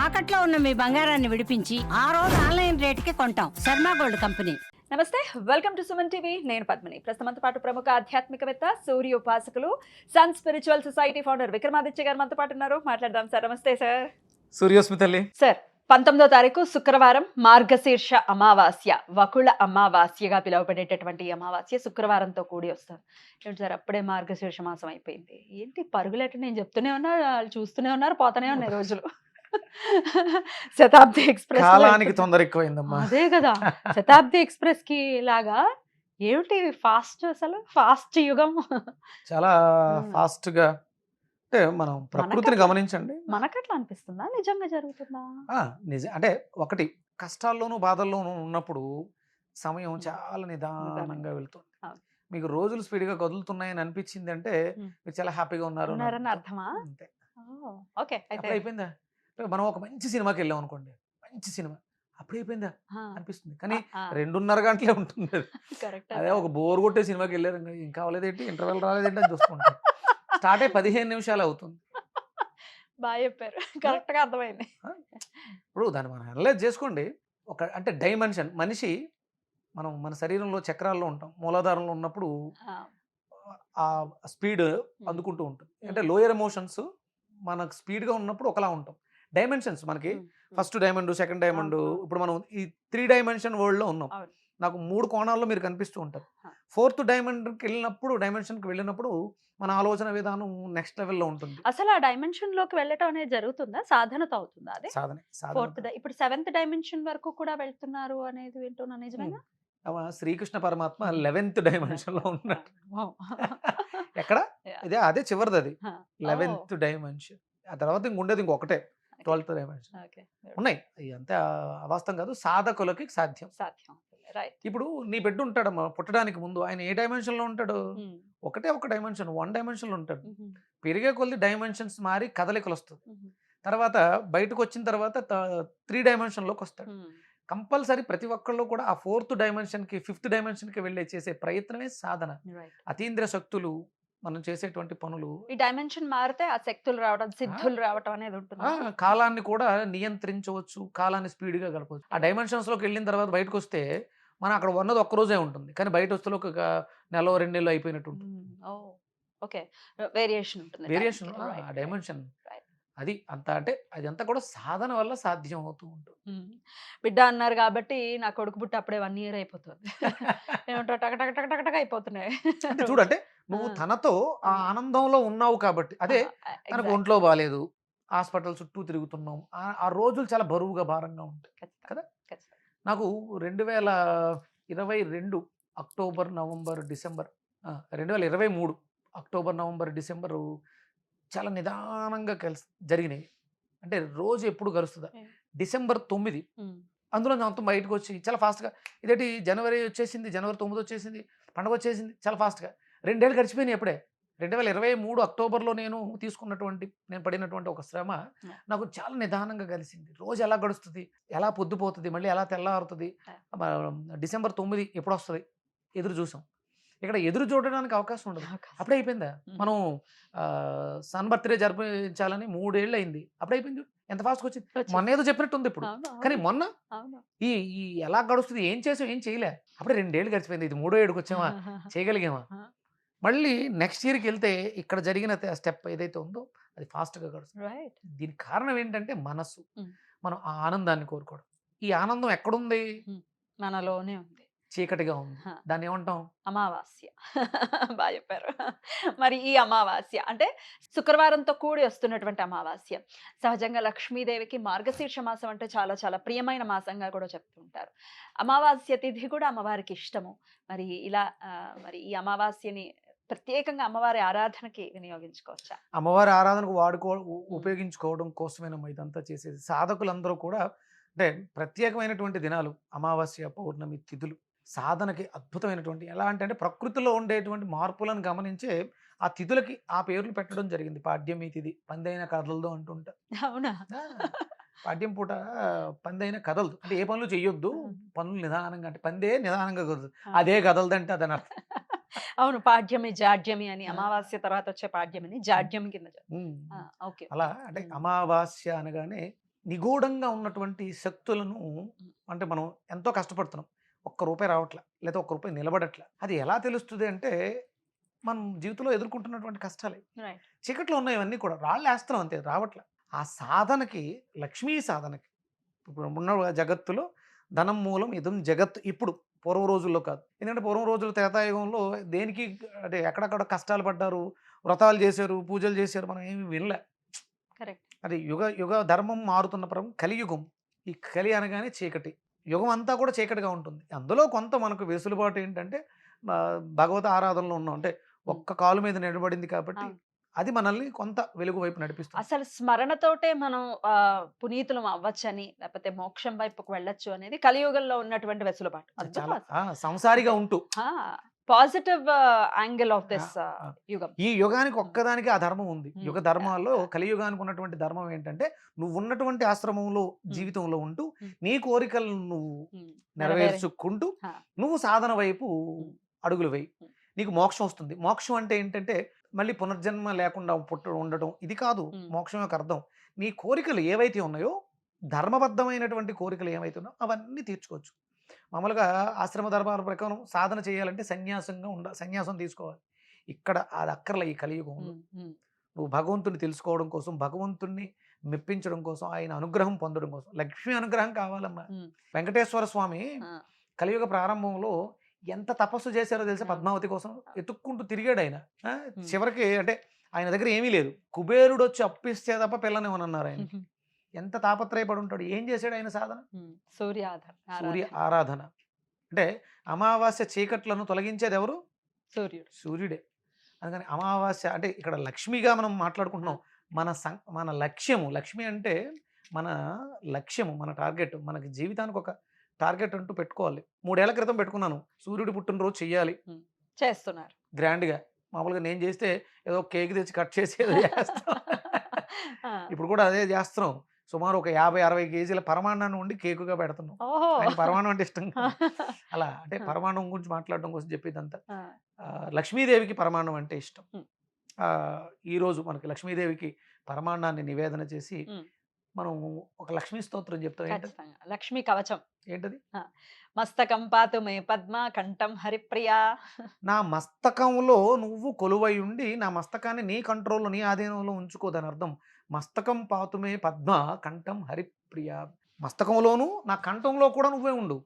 తాకట్లో ఉన్న మీ బంగారాన్ని విడిపించి ఆ రోజు ఆన్లైన్ రేటుకి కొంటాం. Sharma gold company. నమస్తే, వెల్కమ్ టు సుమన్ టీవీ. నేను పద్మిని. ప్రస్తుతంతో పాటు ప్రముఖ ఆధ్యాత్మికవేత్త, సూర్య ఉపాసకులు, sun spiritual society founder Vikramaditya గారు మనతో పాటు ఉన్నారు. మాట్లాడదాం సార్. నమస్తే సార్. సూర్యోస్మి తల్లి. సార్, 19వ తారీఖు శుక్రవారం మార్గశీర్ష అమావాస్య, వకుళ అమావాస్యగా పిలువబడేటటువంటి ఈ అమావాస్య శుక్రవారంతో కూడి వస్తుంది. ఏంటి సార్, అప్పుడే మార్గశీర్ష మాసం అయిపోయింది. ఏంటి పరుగులెట్ట, నేను చెప్తూనే ఉన్నా, వాళ్ళు చూస్తూనే ఉన్నారు, పోతూనే ఉన్నాయి రోజులు. శతాబ్ది ఎక్స్ప్రెస్ కాలానికి తొందర ఎక్కువైందమ్మా. అదే కదా, శతాబ్ది ఎక్స్ప్రెస్ కి లాగా ఏమిటి ఫాస్ట్, అసలు ఫాస్ట్ యుగం. చాలా ఫాస్ట్ గా, అంటే మనం ప్రకృతిని గమనించండి. మనకట్లా అనిపిస్తుందా, నిజంగా జరుగుతుందా? నిజం అంటే ఒకటి, కష్టాల్లోనూ బాధల్లోనూ ఉన్నప్పుడు సమయం చాలా నిదానంగా వెళ్తుంది. మీకు రోజులు స్పీడ్ గా కదులుతున్నాయని అనిపించింది అంటే మీరు చాలా హ్యాపీగా ఉన్నారు ఉన్నారని అర్థమా? అంతే. ఓకే, అప్పుడు అయిపోయిందా? మనం ఒక మంచి సినిమాకి వెళ్ళాం అనుకోండి, మంచి సినిమా అప్పుడు అయిపోయిందా అనిపిస్తుంది, కానీ 2.5 గంటలే ఉంటుంది అది. అదే ఒక బోర్ కొట్టే సినిమాకి వెళ్ళారు, ఇంకా అవ్వలేదేంటి, ఇంటర్వెల్ రాలేదేంటి అని చూసుకుంటాం. స్టార్ట్ అయ్యి 15 నిమిషాలు అవుతుంది. బాగా చెప్పారు, కరెక్ట్ గా అర్థమైంది. ఇప్పుడు దాన్ని మనం అనలైజ్ చేసుకోండి. ఒక అంటే డైమెన్షన్, మనిషి మనం మన శరీరంలో చక్రాల్లో ఉంటాం, మూలాధారంలో ఉన్నప్పుడు ఆ స్పీడ్ అందుకుంటూ ఉంటుంది. అంటే లోయర్ ఎమోషన్స్ మనకు స్పీడ్గా ఉన్నప్పుడు ఒకలా ఉంటాం. డైమెన్షన్స్ మనకి ఫస్ట్ డైమండ్, సెకండ్ డైమండ్, ఇప్పుడు మనం ఈ 3 డైమెన్షన్ వరల్డ్లో ఉన్నాం. నాకు 3 కోణాల్లో మీరు కనిపిస్తూ ఉంటారు. 4th డైమెన్షన్కి వెళ్ళినప్పుడు మన ఆలోచన విధానం నెక్స్ట్ లెవెల్లో ఉంటుంది. అసలు ఆ డైమెన్షన్ లోకి వెళ్ళటం అనేది జరుగుతుందా, సాధనతో అవుతుందా? అదే సాధన. ఇప్పుడు 7th డైమెన్షన్ వరకు కూడా వెళ్తున్నారు అనేది వింటున్నా, నిజమేనా? శ్రీకృష్ణ పరమాత్మ 11th డైమెన్షన్ లో ఉన్నాడు. ఎక్కడ? అదే చివరిది, అది 11th డైమెన్షన్. ఆ తర్వాత ఇంకొండేది ఇంకొకటే, 12th డైమెన్షన్. ఉన్నాయి, అంతే అవాస్తవం కాదు, సాధకులకి సాధ్యం. ఇప్పుడు నీ బిడ్డ ఉంటాడమ్మా, పుట్టడానికి ముందు ఆయన ఏ డైమెన్షన్ లో ఉంటాడు? ఒక డైమెన్షన్, 1 డైమెన్షన్ లో ఉంటాడు. పెరిగే కొద్ది డైమెన్షన్స్ మారి కదలికలు వస్తుంది. తర్వాత బయటకు వచ్చిన తర్వాత 3 డైమెన్షన్ లోకి వస్తాడు. కంపల్సరీ ప్రతి ఒక్కళ్ళు కూడా ఆ 4th డైమెన్షన్కి 5th డైమెన్షన్కి వెళ్ళే చేసే ప్రయత్నమే సాధన. అతీంద్రియ శక్తులు మనం చేసేటువంటి పనులు. ఈ డైమెన్షన్ మారితే ఆ శక్తులు రావడం, సిద్ధులు రావడం అనేది ఉంటుంది. కాలాన్ని కూడా నియంత్రించవచ్చు, కాలాన్ని స్పీడ్గా గడపవచ్చు. ఆ డైమెన్షన్స్ లోకి వెళ్ళిన తర్వాత బయటకు వస్తే మనం అక్కడ ఉన్నది ఒక్క రోజే ఉంటుంది, కానీ బయట వస్తే ఒక నెల 2 నెలలు అయిపోయినట్టు ఉంటుంది. వేరియేషన్ ఆ డైమెన్షన్ అది అంత, అంటే అది అంతా కూడా సాధన వల్ల సాధ్యం అవుతూ ఉంటుంది. బిడ్డ అన్నారు కాబట్టి నా కొడుకు పుట్టి అప్పుడే 1 year అయిపోతుంది. ఏమంటారు, టక టక టక టక టక అయిపోతున్నాయి. చూడంటే నువ్వు తనతో ఆ ఆనందంలో ఉన్నావు కాబట్టి. అదే తనకు ఒంట్లో బాగాలేదు, హాస్పిటల్ చుట్టూ తిరుగుతున్నాం, ఆ రోజులు చాలా బరువుగా భారంగా ఉంటాయి కదా. నాకు 2022 October, November, December, 2023 October, November, December చాలా నిదానంగా జరిగినాయి. అంటే రోజు ఎప్పుడు గడుస్తుందా? డిసెంబర్ 9 అందులో అంతా బయటకు వచ్చి చాలా ఫాస్ట్గా, ఇదేంటి జనవరి వచ్చేసింది, జనవరి 9 వచ్చేసింది, పండుగ వచ్చేసింది, చాలా ఫాస్ట్గా 2 ఏళ్ళు గడిచిపోయినాయి. ఎప్పుడే 2023 అక్టోబర్లో నేను పడినటువంటి ఒక శ్రమ నాకు చాలా నిదానంగా కలిసింది. రోజు ఎలా గడుస్తుంది, ఎలా పొద్దుపోతుంది, మళ్ళీ ఎలా తెల్లారుతుంది, డిసెంబర్ 9 ఎప్పుడు వస్తుంది ఎదురు చూసాం. ఇక్కడ ఎదురు చూడడానికి అవకాశం ఉండదు. అప్పుడే అయిపోయిందా? మనం సన్ బర్త్డే జరిపించాలని 3 ఏళ్ళు అయింది, అప్పుడే అయిపోయింది. ఎంత ఫాస్ట్గా వచ్చింది. మొన్న ఏదో చెప్పినట్టుంది ఇప్పుడు, కానీ మొన్న ఈ ఎలా గడుస్తుంది, ఏం చేసాం, ఏం చేయలే, అప్పుడే 2 ఏళ్ళు గడిచిపోయింది. ఇది 3వ ఏడుకి వచ్చామా, చేయగలిగామా? మళ్ళీ నెక్స్ట్ ఇయర్కి వెళ్తే ఇక్కడ జరిగిన స్టెప్ ఏదైతే ఉందో అది ఫాస్ట్గా గడుస్తుంది. దీనికి కారణం ఏంటంటే మనసు. మనం ఆ ఆనందాన్ని కోరుకోవడం. ఈ ఆనందం ఎక్కడుంది? మనలోనే ఉంది, చీకటిగా ఉంది. దాన్ని ఏమంటాం? అమావాస్య. బాగా చెప్పారు. మరి ఈ అమావాస్య అంటే శుక్రవారంతో కూడి వస్తున్నటువంటి అమావాస్య. సహజంగా లక్ష్మీదేవికి మార్గశీర్ష మాసం అంటే చాలా చాలా ప్రియమైన మాసంగా కూడా చెప్తుంటారు. అమావాస్య తిథి కూడా అమ్మవారికి ఇష్టము. మరి ఇలా మరి ఈ అమావాస్యని ప్రత్యేకంగా అమ్మవారి ఆరాధనకి వినియోగించుకోవచ్చా? అమ్మవారి ఆరాధనకు ఉపయోగించుకోవడం కోసమేనమ్మా ఇదంతా చేసేది. సాధకులందరూ కూడా అంటే ప్రత్యేకమైనటువంటి దినాలు, అమావాస్య, పౌర్ణమి తిథులు సాధనకి అద్భుతమైనటువంటి, ఎలా అంటే ప్రకృతిలో ఉండేటువంటి మార్పులను గమనించే ఆ తిథులకి ఆ పేర్లు పెట్టడం జరిగింది. పాడ్యమి తిథి, పందైన కదలదు అంటుంటారు. అవునా? పాడ్యం పూట పందైన కదలదు అంటే ఏ పనులు చెయ్యొద్దు, పనులు నిదానంగా, అంటే పందే నిదానంగా కదలదు, అదే కదలదంటే అదని అర్థం. అవును, పాడ్యమి జాడ్యమి అని, అమావాస్య తర్వాత వచ్చే పాడ్యమిని జాడ్యం కింద. అలా అంటే అమావాస్య అనగానే నిగూఢంగా ఉన్నటువంటి శక్తులను అంటే మనం ఎంతో కష్టపడుతున్నాం. ఒక్క రూపాయి రావట్లే. లేదా ఒక్క రూపాయి నిలబడట్లే. అది ఎలా తెలుస్తుంది అంటే మనం జీవితంలో ఎదుర్కొంటున్నటువంటి కష్టాలే. రైట్. చీకట్లో ఉన్నాయి ఇవన్నీ కూడా. రాళ్ళేస్తున్నాం అంతే రావట్లే. ఆ సాధనకి లక్ష్మీ సాధనకి ఇప్పుడు ఉన్న జగత్తులో ధనం మూలం ఇదం జగత్ ఇప్పుడు పూర్వ రోజుల్లో కాదు. ఎందుకంటే పూర్వం రోజుల్లో త్రేతాయుగంలో దేనికి అంటే ఎక్కడెక్కడ కష్టాలు పడ్డారు, వ్రతాలు చేశారు, పూజలు చేశారు మనం ఏమి వినలే. కరెక్ట్. అది యుగ యుగ ధర్మం మారుతున్న పరం కలియుగం. ఈ కలి అనగానే చీకటి. యుగం అంతా కూడా చీకటిగా ఉంటుంది. అందులో కొంత మనకు వెసులుబాటు ఏంటంటే భగవత ఆరాధనలో ఉన్నాం. అంటే ఒక్క కాలు మీద నిలబడింది కాబట్టి అవును. అది మనల్ని కొంత వెలుగు వైపు నడిపిస్తుంది. అసలు స్మరణతోటే మనం పునీతులం అవ్వచ్చని, లేకపోతే మోక్షం వైపుకు వెళ్ళొచ్చు అనేది కలియుగంలో ఉన్నటువంటి వెసులుబాటు. చాలా అద్భుతం. సంసారిగా ఉంటూ పాజిటివ్ యాంగిల్ ఆఫ్ దిస్ ఆ. యుగం. ఈ యుగానికి ఒక్కదానికి ఆ ధర్మం ఉంది. Hmm. యుగ ధర్మాల్లో కలియుగానికి ఉన్నటువంటి ధర్మం ఏంటంటే నువ్వు ఉన్నటువంటి ఆశ్రమంలో జీవితంలో ఉంటూ నీ కోరికలను నువ్వు నెరవేర్చుకుంటూ హా. నువ్వు సాధన వైపు అడుగులు వేయి. Hmm. నీకు మోక్షం వస్తుంది. మోక్షం అంటే ఏంటంటే మళ్ళీ పునర్జన్మ లేకుండా ఉండటం ఇది కాదు Hmm. మోక్షం యొక్క అర్థం. నీ కోరికలు ఏవైతే ఉన్నాయో ధర్మబద్ధమైనటువంటి కోరికలు ఏవైతే ఉన్నాయో అవన్నీ తీర్చుకోవచ్చు. మామూలుగా ఆశ్రమ ధర్మాల ప్రకారం సాధన చేయాలంటే సన్యాసం తీసుకోవాలి. ఇక్కడ అది అక్కర్లే ఈ కలియుగంలో. నువ్వు భగవంతుని తెలుసుకోవడం కోసం, భగవంతుణ్ణి మెప్పించడం కోసం, ఆయన అనుగ్రహం పొందడం కోసం, లక్ష్మీ అనుగ్రహం కావాలమ్మా. వెంకటేశ్వర స్వామి కలియుగ ప్రారంభంలో ఎంత తపస్సు చేశారో తెలుసా పద్మావతి కోసం. ఎత్తుక్కుంటూ తిరిగాడు ఆయన. చివరికి అంటే ఆయన దగ్గర ఏమీ లేదు. కుబేరుడు వచ్చి అప్పిస్తే తప్ప పిల్లనివ్వనన్నారు ఆయన. ఎంత తాపత్రయపడి ఉంటాడు. ఏం చేశాడు ఆయన సాధన? సూర్య ఆరాధన. అంటే అమావాస్య చీకట్లను తొలగించేది ఎవరు? సూర్యుడే. అందుకని అమావాస్య అంటే ఇక్కడ లక్ష్మిగా మనం మాట్లాడుకుంటున్నాం. మన లక్ష్యము, లక్ష్మి అంటే మన లక్ష్యము, మన టార్గెట్. మనకి జీవితానికి ఒక టార్గెట్ అంటూ పెట్టుకోవాలి. 3 ఏళ్ల క్రితం పెట్టుకున్నాను, సూర్యుడి పుట్టినరోజు చెయ్యాలి చేస్తున్నారు గ్రాండ్గా. మామూలుగా నేను చేస్తే ఏదో కేక్ తెచ్చి కట్ చేసి ఏదో చేస్తాం. ఇప్పుడు కూడా అదే చేస్తున్నాం. సుమారు ఒక 50-60 కేజీల పరమాన్నాన్ని ఉండి కేకుగా పెడుతున్నాం. ఆయన పరమాణం అంటే ఇష్టం అలా. అంటే పరమాణం గురించి మాట్లాడడం కోసం చెప్పేదంతా. లక్ష్మీదేవికి పరమాణం అంటే ఇష్టం. ఈరోజు మనకి లక్ష్మీదేవికి పరమాన్నాన్ని నివేదన చేసి మనం ఒక లక్ష్మీ స్తోత్రం చెప్తాం. ఏంటది? లక్ష్మీ కవచం. ఏంటది? మస్తకం పాతు మే పద్మ కంఠం హరిప్రియా. నా మస్తకంలో నువ్వు కొలువై ఉండి నా మస్తకాన్ని నీ కంట్రోల్లో, నీ ఆధీనంలో ఉంచుకోదని అర్థం. మస్తకం పాతుమే పద్మ కంఠం హరిప్రియ. మస్తకంలోను నా కంఠంలో కూడా నువ్వే ఉండు.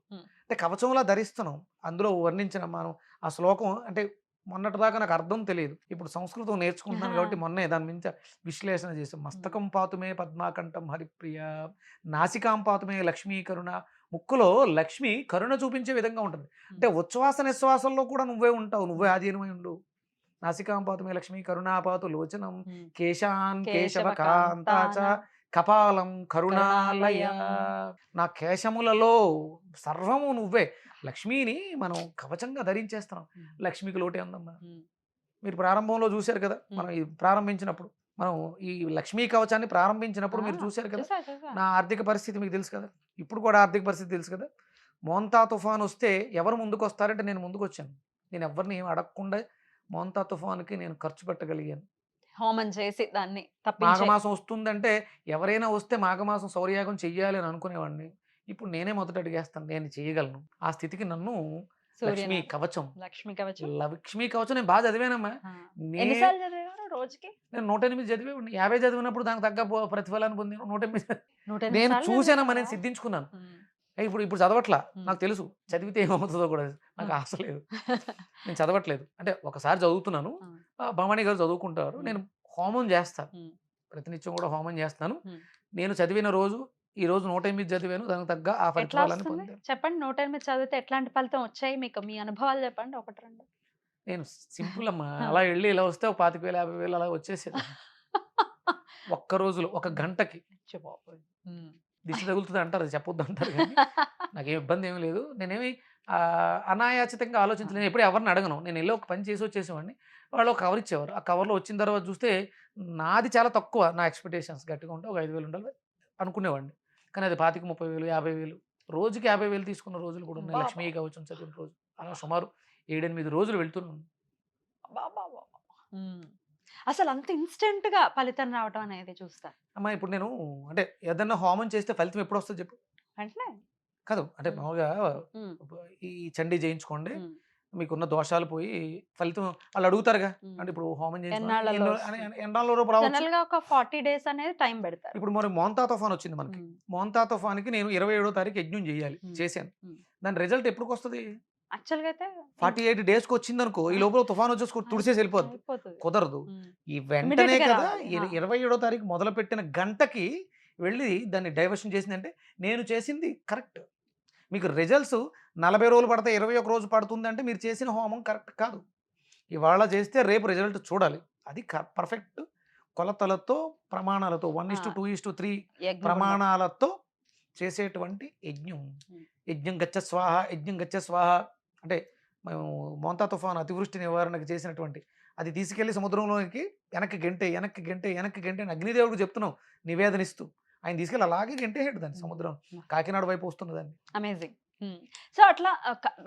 అంటే కవచంలా ధరిస్తున్నాం. అందులో వర్ణించిన మనం ఆ శ్లోకం అంటే మొన్నటిదాకా నాకు అర్థం తెలియదు. ఇప్పుడు సంస్కృతం నేర్చుకుంటున్నాను కాబట్టి మొన్నే దాని మీద విశ్లేషణ చేసాం. మస్తకం పాతుమే పద్మాకంఠం హరిప్రియ, నాసికాం పాతుమే లక్ష్మీ కరుణ. ముక్కులో లక్ష్మి కరుణ చూపించే విధంగా ఉంటుంది. అంటే ఉచ్ఛ్వాస నిశ్వాసంలో కూడా నువ్వే ఉంటావు, నువ్వే ఆధీనమై ఉండు. నాసికాం పాతుమే లక్ష్మీ కరుణాపాతు లోచనం కేశాన్ కేశవ కాంతాచ కపాలం కరుణాలయ. నా కేశములలో సర్వము నువ్వే. లక్ష్మిని మనం కవచంగా ధరించేస్తున్నాం. లక్ష్మికి లోటే ఉందమ్మా. మీరు ప్రారంభంలో చూశారు కదా, మనం ఇది ప్రారంభించినప్పుడు, మనం ఈ లక్ష్మీ కవచాన్ని ప్రారంభించినప్పుడు మీరు చూశారు కదా, నా ఆర్థిక పరిస్థితి మీకు తెలుసు కదా, ఇప్పుడు కూడా ఆర్థిక పరిస్థితి తెలుసు కదా. మోంతా తుఫాన్ వస్తే ఎవరు ముందుకు వస్తారంటే నేను ముందుకు వచ్చాను. నేను ఎవరిని ఏమి అడగకుండా మోంతా తుఫాన్కి నేను ఖర్చు పెట్టగలిగాను. హోమం చేసి దాన్ని మాఘమాసం వస్తుందంటే ఎవరైనా వస్తే మాఘమాసం సౌర్యాగం చెయ్యాలి అని అనుకునేవాడిని. ఇప్పుడు నేనే మొదట అడిగేస్తాను, నేను చేయగలను. ఆ స్థితికి నన్ను లక్ష్మీ కవచం నేను బాగా చదివానమ్మా. రోజుకి నేను 108 చదివేవాడిని. 50 చదివినప్పుడు దానికి తగ్గ ప్రతిఫలాన్ని పొందాను. 108 నేను చూశానమ్మా, నేను సిద్ధించుకున్నాను. ఇప్పుడు చదవట్లా, నాకు తెలుసు చదివితే ఏమవుతుందో కూడా నాకు ఆశ లేదు. నేను చదవట్లేదు. అంటే ఒకసారి చదువుతున్నాను, భవానీ గారు చదువుకుంటారు, నేను హోమం చేస్తాను. ప్రతినిత్యం కూడా హోమం చేస్తాను. నేను చదివిన రోజు ఈ రోజు 108 చదివాను, దానికి తగ్గ ఆ ఫలితాలను పొందాను. చెప్పండి, 108 చదివితే ఎట్లాంటి ఫలితం వచ్చాయి మీకు? మీ అనుభవాలు చెప్పండి, 1-2. నేను సింపుల్ అమ్మా, అలా వెళ్ళి ఇలా వస్తే 25,000 50,000 అలా వచ్చేసేది ఒక్క రోజులో, ఒక గంటకి. దిష్టి తగులుతుంది అంటారు, అది చెప్పొద్దు అంటారు, కానీ నాకేం ఇబ్బంది ఏమీ లేదు. నేనేమి అనాయాచితంగా ఆలోచించలేను. ఎప్పుడు ఎవరిని అడగను. నేను వెళ్ళి ఒక పని చేసి వచ్చేసేవాడిని. వాళ్ళు ఒక కవర్ ఇచ్చేవారు. ఆ కవర్లో వచ్చిన తర్వాత చూస్తే నాది చాలా తక్కువ, నా ఎక్స్పెక్టేషన్స్ గట్టిగా ఉంటే ఒక 5,000 ఉండాలి అనుకునేవాడిని. కానీ అది 25,000 30,000 50,000 రోజుకి 50,000 తీసుకున్న రోజులు కూడా ఉన్నాయి. లక్ష్మీ కవచం చదివిన రోజు అలా సుమారు 7-8 రోజులు వెళ్తున్నాను. అసలు అంత ఇన్స్టెంట్ గా ఫలితం రావటం అనేది చూస్తారు అమ్మా ఇప్పుడు నేను అంటే ఏదన్నా హోమం చేస్తే ఫలితం ఎప్పుడు వస్తుంది చెప్పు? వెంటనే. కాదు అంటే ఉమ్, మామూలుగా ఉమ్, ఈ చండీ చేయించుకోండి ఉమ్, మీకున్న దోషాలు పోయి ఫలితం వాళ్ళు అడుగుతారుగా. ఉమ్. అంటే ఇప్పుడు హోమం ఎన్నాళ్ళలో చేయించుకోండి వస్తుంది? ఎన్నాళ్ళలో లోపు రావచ్చు. జనరల్ గా ఒక 40 days అనేది టైం పెడతారు. ఇప్పుడు మరి మోంతా తుఫాన్ వచ్చింది మనకి. ఉమ్, మోంతా తుఫాన్కి నేను 27వ తారీఖు యజ్ఞం చేయాలి, ఉమ్, చేశాను. ఉమ్. దాని రిజల్ట్ ఎప్పుడు వస్తుంది? యాక్చువల్ గా అయితే 48 డేస్కి వచ్చింది అనుకో, ఈ లోపల తుఫాన్ వచ్చేసి తుడిసేసి వెళ్ళిపోద్ది. అయిపోతుంది. కుదరదు. ఉమ్. ఈ వెంటనే Immediate గా కదా రావాలి. 27వ తారీఖు మొదలు పెట్టిన గంటకి వెళ్ళి దాన్ని డైవర్షన్ చేసిందంటే నేను చేసింది కరెక్ట్. మీకు రిజల్ట్స్ 40 రోజులు పడతాయి, 21 రోజు పడుతుంది అంటే మీరు చేసిన హోమం కరెక్ట్ కాదు. ఇవాళ చేస్తే రేపు రిజల్ట్ చూడాలి. అది పర్ఫెక్ట్ కొలతలతో ప్రమాణాలతో 1:2:3 యజ్ఞం ప్రమాణాలతో చేసేటువంటి యజ్ఞం. ఉమ్. యజ్ఞం గచ్చ స్వాహ, యజ్ఞం గచ్చ స్వాహ అంటే మేము మోంతా తుఫాను అతివృష్టి నివారణకు చేసినటువంటి అది తీసుకెళ్లి సముద్రంలోనికి వెనక్కి గంటే వెనక్కి గంటే వెనక్కి గంటే అని అగ్నిదేవుడికి చెప్తున్నాం నివేదనిస్తూ. ఆయన తీసుకెళ్ళి అలాగే గంటేసాడు దాన్ని సముద్రం, కాకినాడ వైపు వస్తున్న దాన్ని. అమేజింగ్. సో అట్లా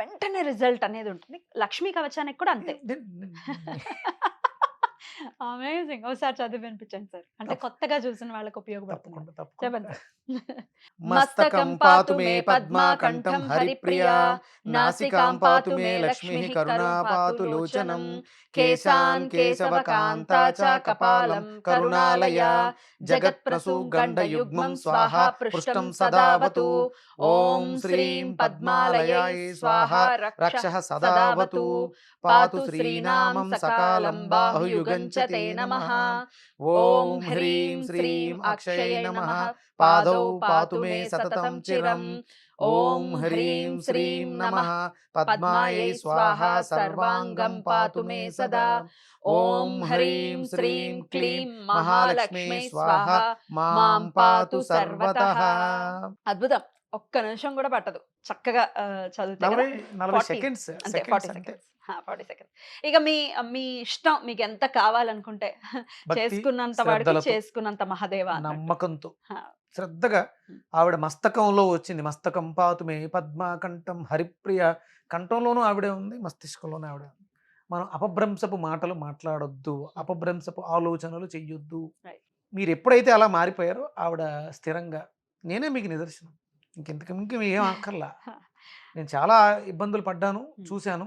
వెంటనే రిజల్ట్ అనేది ఉంటుంది. లక్ష్మీ కవచానికి కూడా అంతే. అమేజింగ్. ఒకసారి చదివి వినిపించండి సార్. అంటే కొత్తగా చూసిన వాళ్ళకి ఉపయోగపడుతుంది. తప్పకుండా చెప్పండి తప్పకుండా. సార్. మస్తకం పాతు మే పద్మాకంఠం హరిప్రియా, నాసికాం పాతు మే లక్ష్మీ కరుణా పాతు లోచనం, కేశాన్ కేశవకాంతా చ కపాలం కరుణాలయ, జగత్ప్రసూగండయుగ్మం స్వాహ పృష్టం సదావతు. ఓం శ్రీం పద్మాలయాయ స్వాహ రక్షః సదావతు. పాతు శ్రీనామం సకాలం బాహుయుగం చ తే నమః. ఓం హ్రీం శ్రీం అక్షయై నమః. పాదౌ పాతు మే సతతం చిరం. ఓం హ్రీం శ్రీం నమః. పద్మాయై స్వాహ సర్వాంగం పాతు మే సదా. ఓం హ్రీం శ్రీం క్లీం మహాలక్ష్మీ స్వాహ మాం పాతు సర్వతః. అద్భుతం. ఒక్క నిమిషం కూడా పట్టదు. చక్కగా చదివితే కదా. 40 40 సెకండ్స్ అంతే 40 seconds. 40 seconds. ఇక మీ మీ ఇష్టం, మీకు ఎంత కావాలనుకుంటే చేసుకున్నంత వాడికి శ్రద్ధలతో, చేసుకున్నంత మహాదేవ అన్నట్టు. నమ్మకంతో హా. శ్రద్ధగా ఆవిడ మస్తకంలో వచ్చింది. మస్తకం పాతుమే పద్మాకంఠం హరిప్రియ. కంఠంలోనూ ఆవిడే ఉంది, మస్తిష్కంలోనూ ఆవిడే ఉంది. మనం అపభ్రంశపు మాటలు మాట్లాడొద్దు, అపభ్రంశపు ఆలోచనలు చెయ్యొద్దు. Right. మీరు ఎప్పుడైతే అలా మారిపోయారో ఆవిడ స్థిరంగా, నేనే మీకు నిదర్శనం. ఇంక ఏం అక్కర్లా. నేను చాలా ఇబ్బందులు పడ్డాను, చూశాను,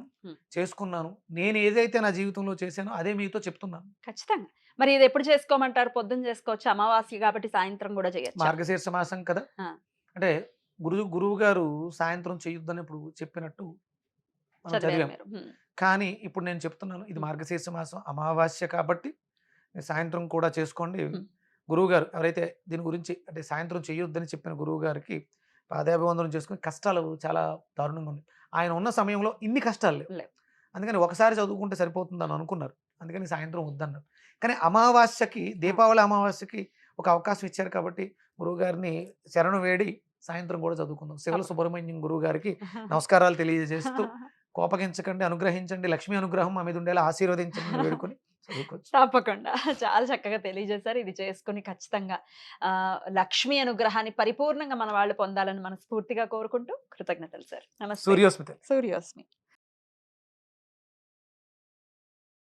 చేసుకున్నాను. నేను ఏదైతే నా జీవితంలో చేశానో అదే మీతో చెప్తున్నాను. ఖచ్చితంగా. మరి ఇది ఎప్పుడు చేసుకోమంటారు? పొద్దున్న చేసుకోవచ్చు, అమావాస్య కాబట్టి సాయంత్రం కూడా చేయొచ్చు. మార్గశీర్ష మాసం కదా, ఆ. అంటే గురువు గారు సాయంత్రం చేయొద్దని ఇప్పుడు చెప్పినట్టు మనం చదివారు చదివాం. మీరు. కానీ ఇప్పుడు నేను చెప్తున్నాను, ఇది మార్గశీర్ష మాసం అమావాస్య కాబట్టి సాయంత్రం కూడా చేసుకోండి. గురువు గారు ఎవరైతే దీని గురించి అంటే సాయంత్రం చేయొద్దని చెప్పిన గురువు గారికి పాదాభివందనం చేసుకుని, కష్టాలు చాలా దారుణంగా ఉన్నాయి. ఆయన ఉన్న సమయంలో ఇన్ని కష్టాలు లేవు. అందుకని ఒకసారి చదువుకుంటే సరిపోతుందని అనుకున్నారు. అందుకని సాయంత్రం వద్దన్నారు. కానీ అమావాస్యకి, దీపావళి అమావాస్యకి ఒక అవకాశం ఇచ్చారు కాబట్టి గురువు గారిని శరణు వేడి సాయంత్రం కూడా చదువుకుందాం. శివల సుబ్రహ్మణ్యం గురువు గారికి నమస్కారాలు తెలియజేస్తూ, కోపగించకండి, అనుగ్రహించండి, లక్ష్మీ అనుగ్రహం మా మీద ఉండేలా ఆశీర్వదించండి వేడుకొని చదువుకోవచ్చు. తప్పకుండా. చాలా చక్కగా తెలియజేశారు. ఇది చేసుకుని ఖచ్చితంగా లక్ష్మీ అనుగ్రహాన్ని పరిపూర్ణంగా మన వాళ్ళు పొందాలని మనస్ఫూర్తిగా కోరుకుంటూ కృతజ్ఞతలు సార్. నమస్తే. సూర్యోస్మిత. సూర్యోస్మి.